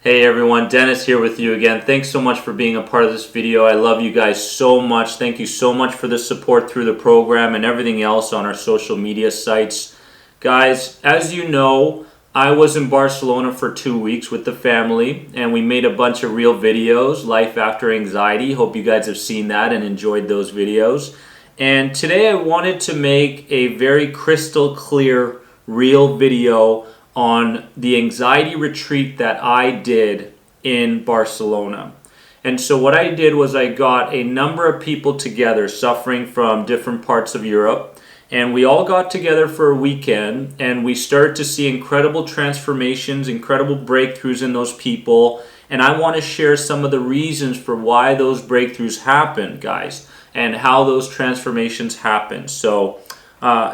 Hey everyone, Dennis here with you again. Thanks so much for being a part of this video. I love you guys so much. Thank you so much for the support through the program and everything else on our social media sites. Guys, as you know, I was in Barcelona for 2 weeks with the family and we made a bunch of real videos, Life After Anxiety. Hope you guys have seen that and enjoyed those videos. And today I wanted to make a very crystal clear, real video on the anxiety retreat that I did in Barcelona. And so what I did was I got a number of people together suffering from different parts of Europe, and we all got together for a weekend and we started to see incredible transformations, incredible breakthroughs in those people. And I want to share some of the reasons for why those breakthroughs happened, guys, and how those transformations happened. So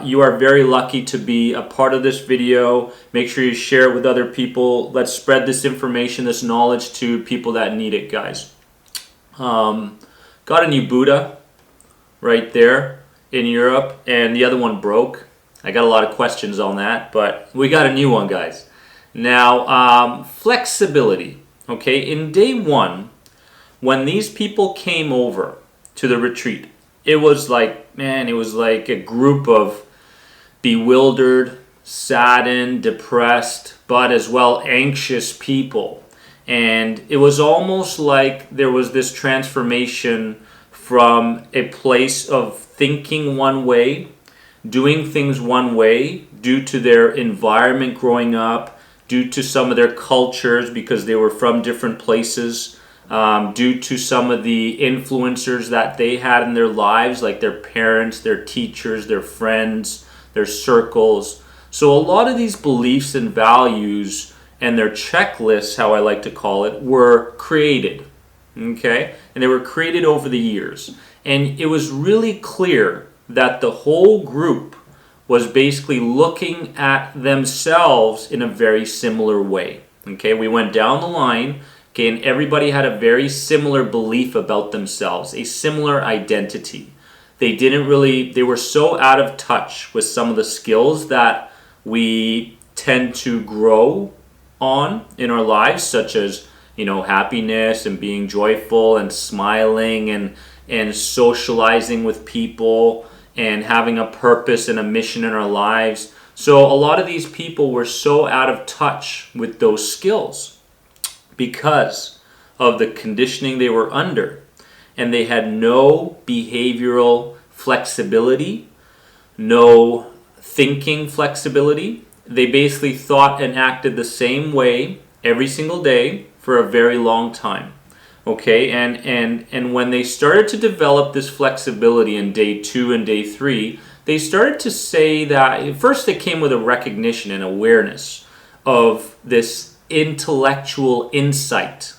you are very lucky to be a part of this video. Make sure you share it with other people. Let's spread this information, this knowledge to people that need it, guys. Got a new Buddha right there in Europe, and the other one broke. I got a lot of questions on that, but we got a new one, guys. Now, flexibility. Okay, in day one, when these people came over to the retreat, it was like a group of bewildered, saddened, depressed, but as well anxious people. And it was almost like there was this transformation from a place of thinking one way, doing things one way, due to their environment growing up, due to some of their cultures because they were from different places, due to some of the influencers that they had in their lives, like their parents, their teachers, their friends, their circles. So a lot of these beliefs and values and their checklists, how I like to call it, were created, okay? And they were created over the years. And it was really clear that the whole group was basically looking at themselves in a very similar way, okay? We went down the line. Okay, and everybody had a very similar belief about themselves, a similar identity. They were so out of touch with some of the skills that we tend to grow on in our lives, such as, happiness and being joyful and smiling and socializing with people and having a purpose and a mission in our lives. So a lot of these people were so out of touch with those skills because of the conditioning they were under, and they had no behavioral flexibility, no thinking flexibility. They basically thought and acted the same way every single day for a very long time. Okay, and when they started to develop this flexibility in day 2 and day 3, they started to say that first they came with a recognition and awareness of this intellectual insight,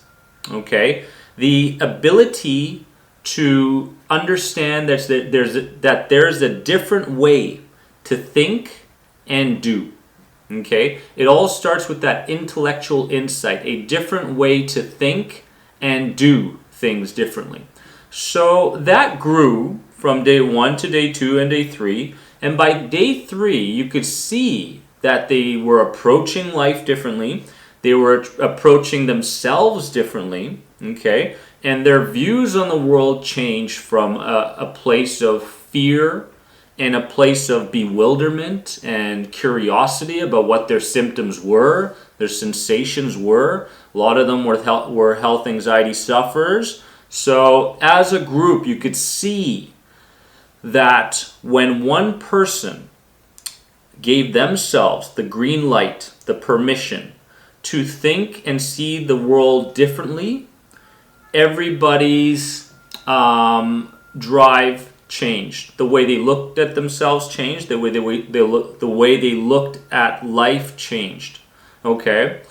okay? The ability to understand that there's a different way to think and do, okay? It all starts with that intellectual insight, a different way to think and do things differently. So that grew from day 1 to day 2 and day 3, and by day 3 you could see that they were approaching life differently. They were approaching themselves differently, okay? And their views on the world changed from a place of fear and a place of bewilderment and curiosity about what their symptoms were, their sensations were. A lot of them were health anxiety sufferers. So as a group, you could see that when one person gave themselves the green light, the permission to think and see the world differently, everybody's drive changed. The way they looked at themselves changed. The way they looked at life changed. Okay,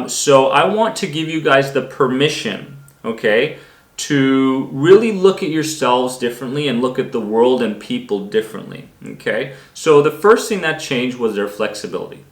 so I want to give you guys the permission, okay, to really look at yourselves differently and look at the world and people differently. Okay, so the first thing that changed was their flexibility.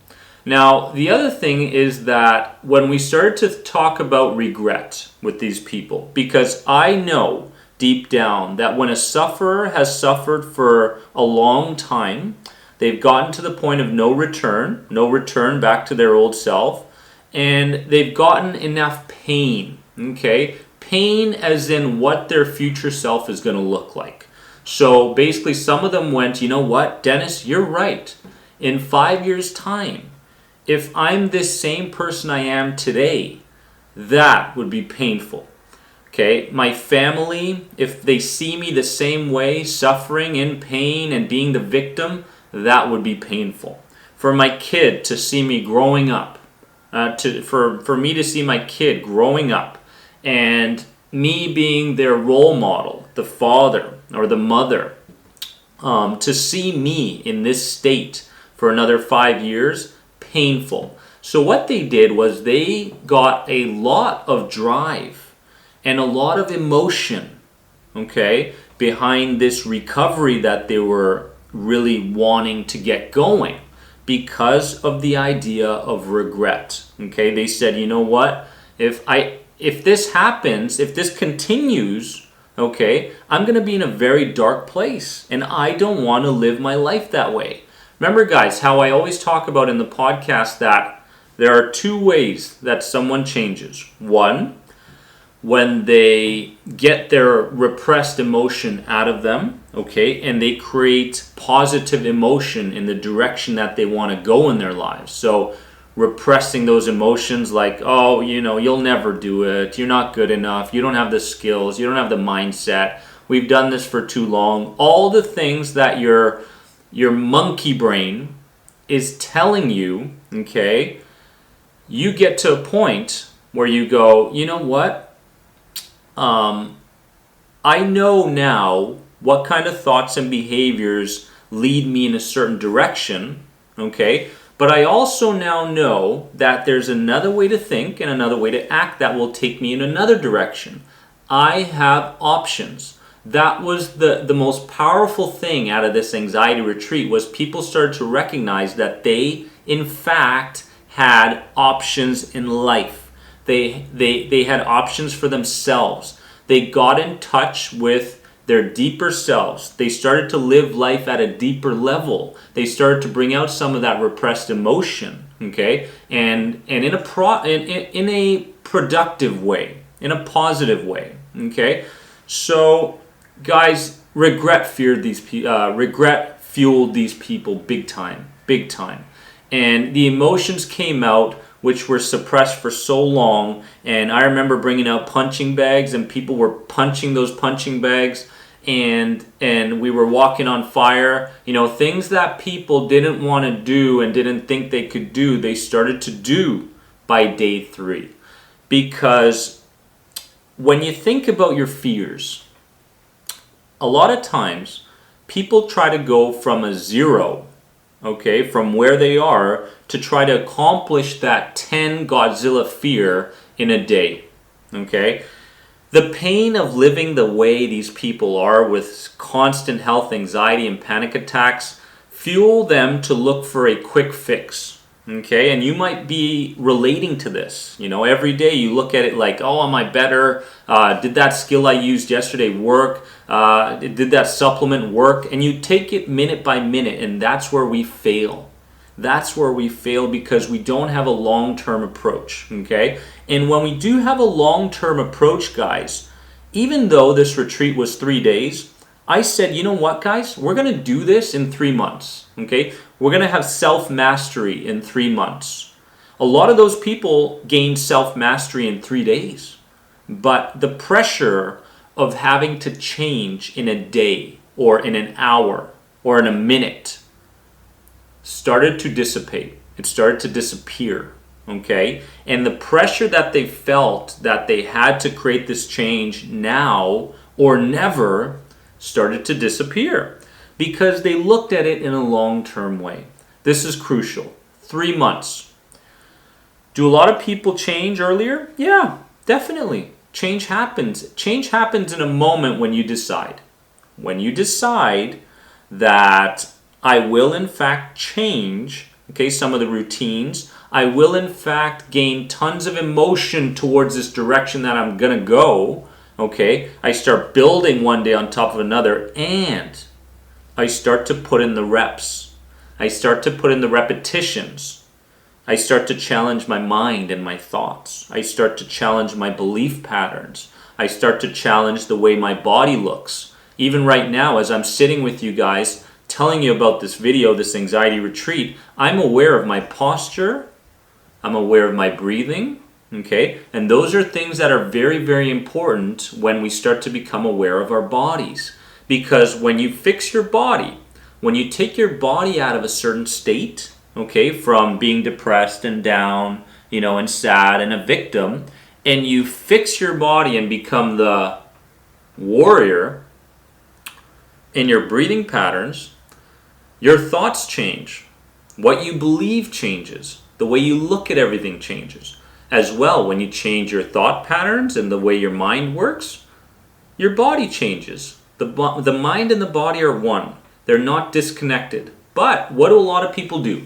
Now, the other thing is that when we started to talk about regret with these people, because I know deep down that when a sufferer has suffered for a long time, they've gotten to the point of no return back to their old self, and they've gotten enough pain, okay? Pain as in what their future self is going to look like. So basically some of them went, you know what, Dennis, you're right. In 5 years' time, if I'm this same person I am today, that would be painful. Okay, my family, if they see me the same way, suffering, in pain, and being the victim, that would be painful. For my kid to see me growing up, for me to see my kid growing up, and me being their role model, the father or the mother, to see me in this state for another 5 years, painful. So what they did was they got a lot of drive and a lot of emotion, okay, behind this recovery that they were really wanting to get going because of the idea of regret. Okay, they said, you know what, if this happens, if this continues, okay, I'm going to be in a very dark place, and I don't want to live my life that way. Remember, guys, how I always talk about in the podcast that there are two ways that someone changes. One, when they get their repressed emotion out of them, okay, and they create positive emotion in the direction that they want to go in their lives. So repressing those emotions like, oh, you know, you'll never do it, you're not good enough, you don't have the skills, you don't have the mindset, we've done this for too long. All the things that your monkey brain is telling you, okay, you get to a point where you go, you know what? I know now what kind of thoughts and behaviors lead me in a certain direction, okay? But I also now know that there's another way to think and another way to act that will take me in another direction. I have options. That was the most powerful thing out of this anxiety retreat, was people started to recognize that they, in fact, had options in life. They had options for themselves. They got in touch with their deeper selves. They started to live life at a deeper level. They started to bring out some of that repressed emotion, okay? And in a productive way, in a positive way, okay? So, guys, regret fueled these people big time. And the emotions came out, which were suppressed for so long. And I remember bringing out punching bags, and people were punching those punching bags, and we were walking on fire. You know, things that people didn't want to do and didn't think they could do, they started to do by day 3. Because when you think about your fears, a lot of times people try to go from a zero, okay, from where they are, to try to accomplish that 10 Godzilla fear in a day, okay? The pain of living the way these people are, with constant health anxiety and panic attacks, fuel them to look for a quick fix, okay? And you might be relating to this. You know, every day you look at it like, oh, am I better? Did that skill I used yesterday work? Did that supplement work? And you take it minute by minute, and that's where we fail. That's where we fail, because we don't have a long-term approach, okay? And when we do have a long-term approach, guys, even though this retreat was 3 days, I said, you know what, guys? We're going to do this in 3 months, okay? We're going to have self-mastery in 3 months. A lot of those people gained self-mastery in 3 days. But the pressure of having to change in a day or in an hour or in a minute started to dissipate. It started to disappear, okay? And the pressure that they felt that they had to create this change now or never started to disappear, because they looked at it in a long-term way. This is crucial. 3 months. Do a lot of people change earlier? Yeah, definitely. Change happens. Change happens in a moment when you decide. When you decide that I will in fact change, okay, some of the routines. I will in fact gain tons of emotion towards this direction that I'm going to go, okay. I start building one day on top of another, and I start to put in the reps. I start to put in the repetitions. I start to challenge my mind and my thoughts. I start to challenge my belief patterns. I start to challenge the way my body looks. Even right now, as I'm sitting with you guys, telling you about this video, this anxiety retreat, I'm aware of my posture. I'm aware of my breathing. Okay? And those are things that are very, very important when we start to become aware of our bodies. Because when you fix your body, when you take your body out of a certain state, okay, from being depressed and down, and sad and a victim, and you fix your body and become the warrior in your breathing patterns, your thoughts change. What you believe changes. The way you look at everything changes. As well, when you change your thought patterns and the way your mind works, your body changes. The mind and the body are one. They're not disconnected. But what do a lot of people do?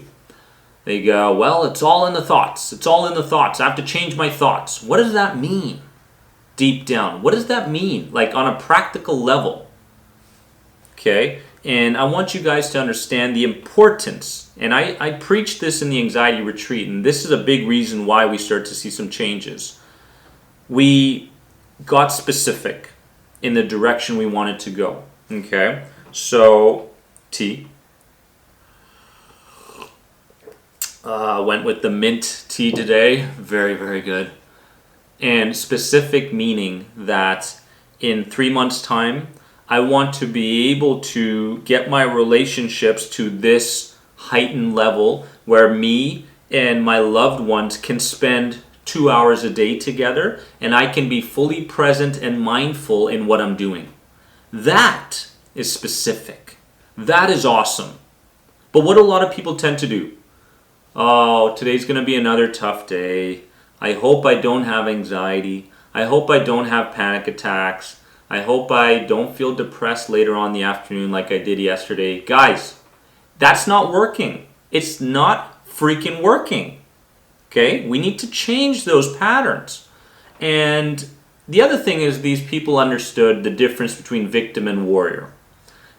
They go, well, it's all in the thoughts. It's all in the thoughts. I have to change my thoughts. What does that mean? Deep down. What does that mean? Like on a practical level. Okay? And I want you guys to understand the importance. And I preach this in the anxiety retreat. And this is a big reason why we start to see some changes. We got specific in the direction we wanted to go. Okay? So, tea. Went with the mint tea today. Very, very good. And specific meaning that in 3 months' time, I want to be able to get my relationships to this heightened level where me and my loved ones can spend 2 hours a day together and I can be fully present and mindful in what I'm doing. That is specific. That is awesome. But what a lot of people tend to do, oh, today's going to be another tough day. I hope I don't have anxiety. I hope I don't have panic attacks. I hope I don't feel depressed later on in the afternoon like I did yesterday. Guys, that's not working. It's not freaking working. Okay? We need to change those patterns. And the other thing is these people understood the difference between victim and warrior.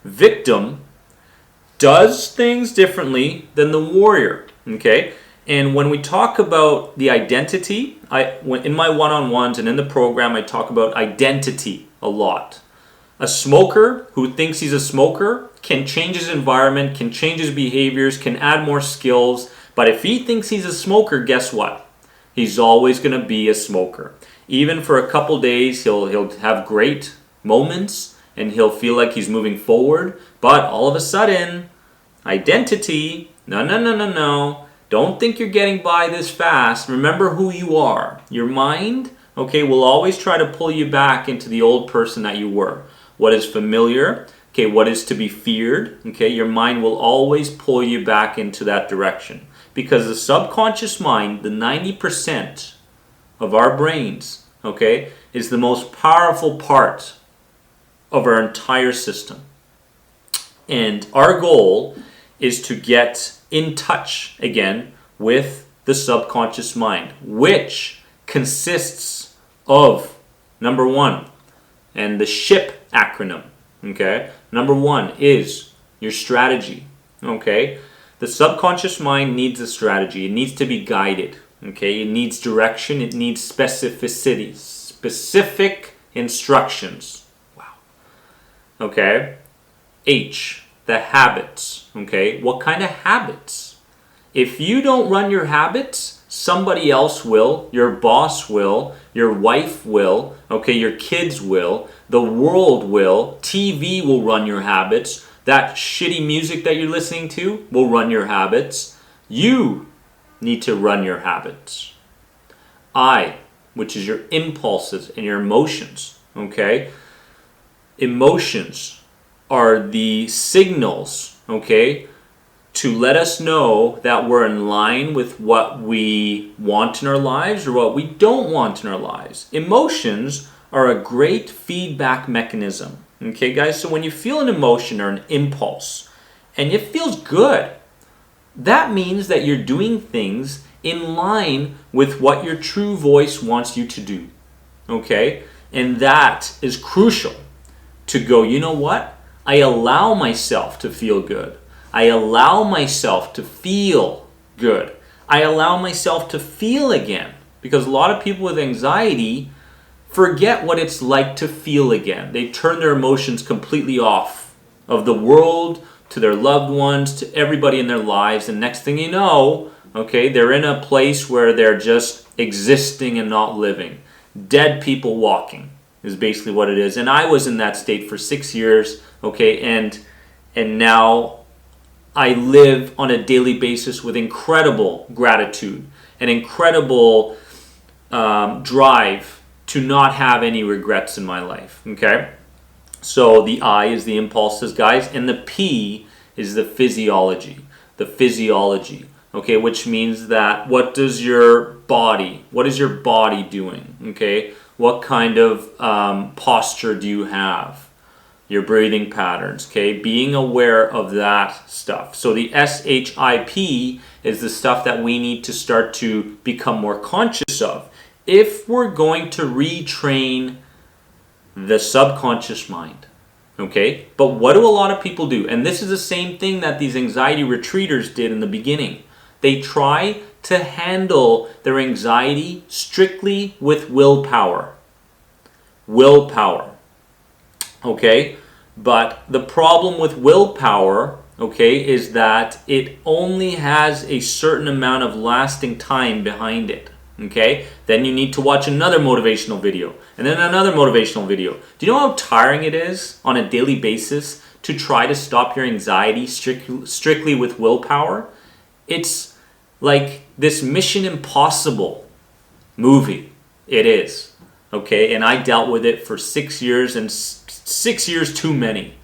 Victim does things differently than the warrior. Okay? And when we talk about the identity, in my one-on-ones and in the program, I talk about identity a lot. A smoker who thinks he's a smoker can change his environment, can change his behaviors, can add more skills. But if he thinks he's a smoker, guess what? He's always going to be a smoker. Even for a couple days, he'll have great moments and he'll feel like he's moving forward. But all of a sudden, identity, no. Don't think you're getting by this fast. Remember who you are. Your mind, okay, will always try to pull you back into the old person that you were. What is familiar, okay, what is to be feared, okay, your mind will always pull you back into that direction. Because the subconscious mind, the 90% of our brains, okay, is the most powerful part of our entire system. And our goal is to get in touch again with the subconscious mind, which consists of, number one, and the SHIP acronym, okay? Number one is your strategy, okay? The subconscious mind needs a strategy. It needs to be guided, okay? It needs direction. It needs specificity, specific instructions. Wow. Okay? H, the habits, okay? What kind of habits? If you don't run your habits, somebody else will. Your boss will. Your wife will. Okay, your kids will. The world will. TV will run your habits. That shitty music that you're listening to will run your habits. You need to run your habits. I, which is your impulses and your emotions, okay? Emotions are the signals, okay, to let us know that we're in line with what we want in our lives or what we don't want in our lives. Emotions are a great feedback mechanism. Okay, guys, so when you feel an emotion or an impulse and it feels good, that means that you're doing things in line with what your true voice wants you to do. Okay? And that is crucial to go, you know what? I allow myself to feel good. I allow myself to feel good. I allow myself to feel again, because a lot of people with anxiety forget what it's like to feel again. They turn their emotions completely off of the world, to their loved ones, to everybody in their lives, and next thing you know, okay, they're in a place where they're just existing and not living. Dead people walking is basically what it is. And I was in that state for 6 years, okay, and now I live on a daily basis with incredible gratitude and incredible drive to not have any regrets in my life, okay? So the I is the impulses, guys, and the P is the physiology. The physiology, okay, which means that what is your body doing, okay? What kind of posture do you have? Your breathing patterns, okay? Being aware of that stuff. So the SHIP is the stuff that we need to start to become more conscious of if we're going to retrain the subconscious mind, okay? But what do a lot of people do? And this is the same thing that these anxiety retreaters did in the beginning. They try to handle their anxiety strictly with willpower. Willpower, okay? But the problem with willpower, okay, is that it only has a certain amount of lasting time behind it. Okay, then you need to watch another motivational video and then another motivational video. Do you know how tiring it is on a daily basis to try to stop your anxiety strictly with willpower? It's like this Mission Impossible movie. It is. Okay, and I dealt with it for 6 years, and 6 years too many.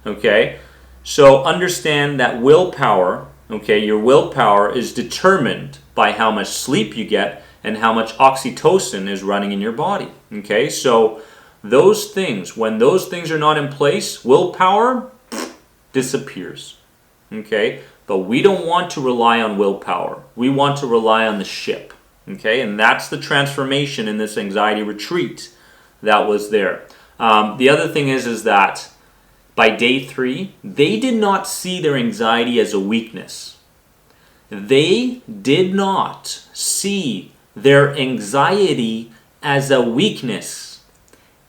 Okay, so understand that willpower, okay, your willpower is determined by how much sleep you get and how much oxytocin is running in your body, okay? So those things, when those things are not in place, willpower disappears, okay? But we don't want to rely on willpower. We want to rely on the ship, okay? And that's the transformation in this anxiety retreat that was there. The other thing is that by day 3, they did not see their anxiety as a weakness. They did not see their anxiety as a weakness.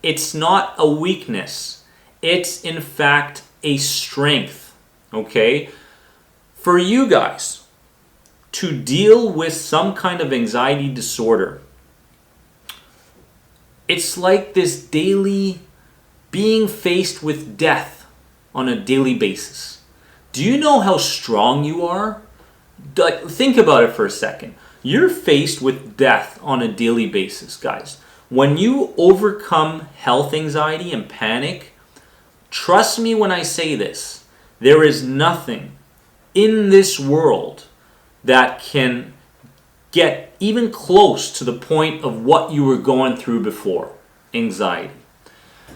It's not a weakness. It's in fact a strength, okay? For you guys to deal with some kind of anxiety disorder, it's like this daily being faced with death on a daily basis. Do you know how strong you are? Think about it for a second. You're faced with death on a daily basis, guys. When you overcome health anxiety and panic, trust me when I say this, there is nothing in this world that can get even close to the point of what you were going through before, anxiety.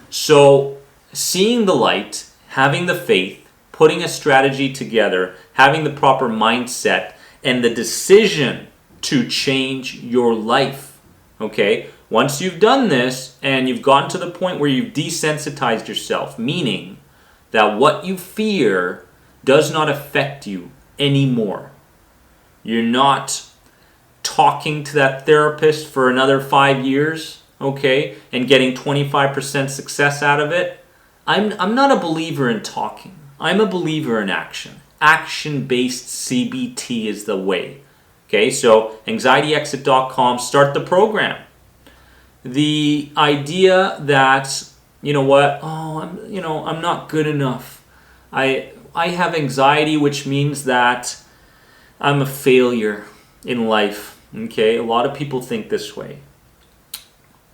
So seeing the light, having the faith, putting a strategy together, having the proper mindset, and the decision to change your life, okay? Once you've done this and you've gotten to the point where you've desensitized yourself, meaning that what you fear does not affect you anymore. You're not talking to that therapist for another 5 years, okay, and getting 25% success out of it. I'm not a believer in talking. I'm a believer in action. Action-based CBT is the way. Okay, so anxietyexit.com, start the program. The idea that, you know what, I'm not good enough. I have anxiety, which means that I'm a failure in life. Okay, a lot of people think this way.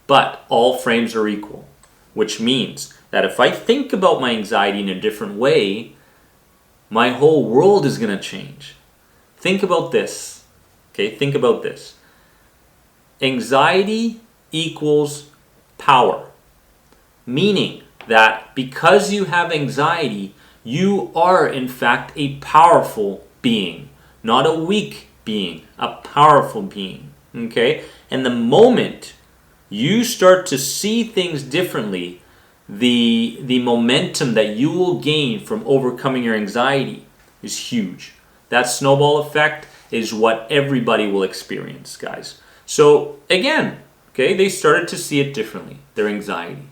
But all frames are equal, which means that if I think about my anxiety in a different way, my whole world is going to change. Think about this. Okay, think about this. Anxiety equals power. Meaning that because you have anxiety, you are in fact a powerful being. Not a weak being, a powerful being. Okay? And the moment you start to see things differently, the momentum that you will gain from overcoming your anxiety is huge. That snowball effect is what everybody will experience, guys. So again, okay, they started to see it differently, their anxiety.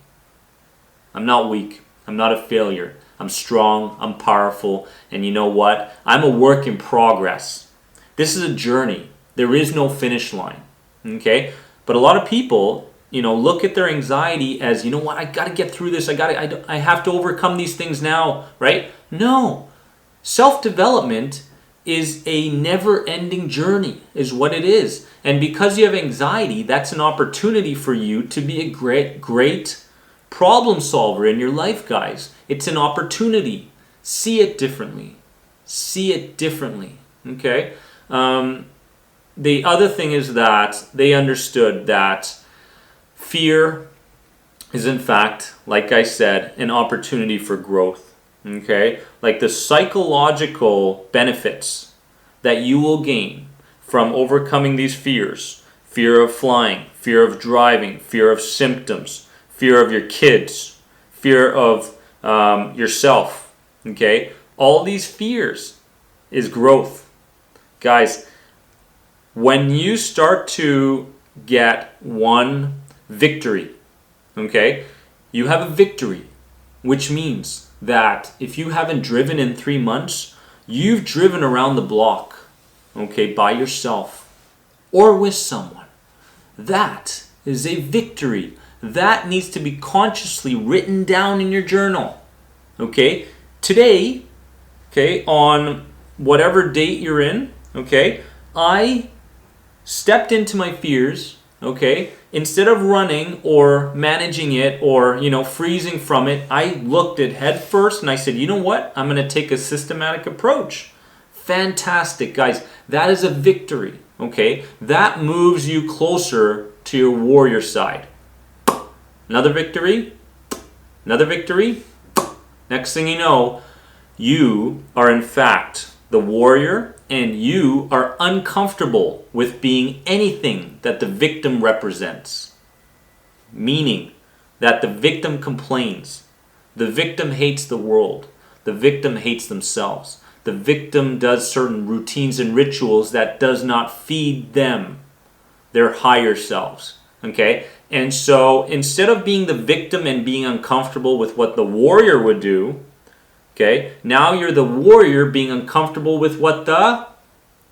I'm not weak. I'm not a failure. I'm strong. I'm powerful. And you know what? I'm a work in progress. This is a journey. There is no finish line. Okay? But a lot of people, look at their anxiety as, you know what? I got to get through this. I have to overcome these things now, right? No. Self-development is a never-ending journey, is what it is. And because you have anxiety, that's an opportunity for you to be a great problem solver in your life, guys. It's an opportunity. See it differently. See it differently. Okay? The other thing is that they understood that fear is, in fact, like I said, an opportunity for growth. Okay? Like the psychological benefits that you will gain from overcoming these fears. Fear of flying, fear of driving, fear of symptoms, fear of your kids, fear of yourself. Okay? All these fears is growth. Guys, when you start to get one victory, okay, you have a victory, which means that if you haven't driven in 3 months, you've driven around the block, okay, by yourself or with someone. That is a victory. That needs to be consciously written down in your journal, okay? Today, okay, on whatever date you're in, okay, I stepped into my fears, okay? Instead of running or managing it or, freezing from it, I looked at head first and I said, you know what? I'm going to take a systematic approach. Fantastic, guys. That is a victory, okay? That moves you closer to your warrior side. Another victory. Another victory. Next thing you know, you are in fact the warrior, and you are uncomfortable with being anything that the victim represents. Meaning that the victim complains. The victim hates the world. The victim hates themselves. The victim does certain routines and rituals that does not feed them, their higher selves. Okay? And so instead of being the victim and being uncomfortable with what the warrior would do, okay, now you're the warrior being uncomfortable with what the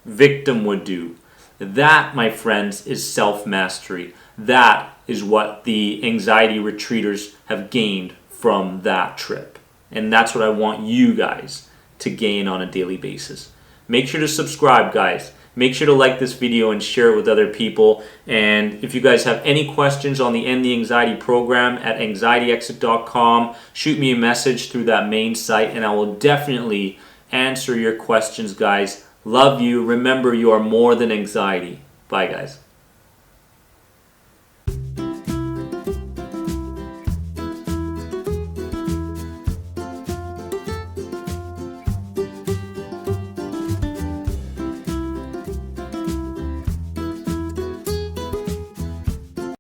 victim would do. That, my friends, is self-mastery. That is what the anxiety retreaters have gained from that trip. And that's what I want you guys to gain on a daily basis. Make sure to subscribe, guys. Make sure to like this video and share it with other people. And if you guys have any questions on the End the Anxiety program at anxietyexit.com, shoot me a message through that main site and I will definitely answer your questions, guys. Love you. Remember, you are more than anxiety. Bye, guys.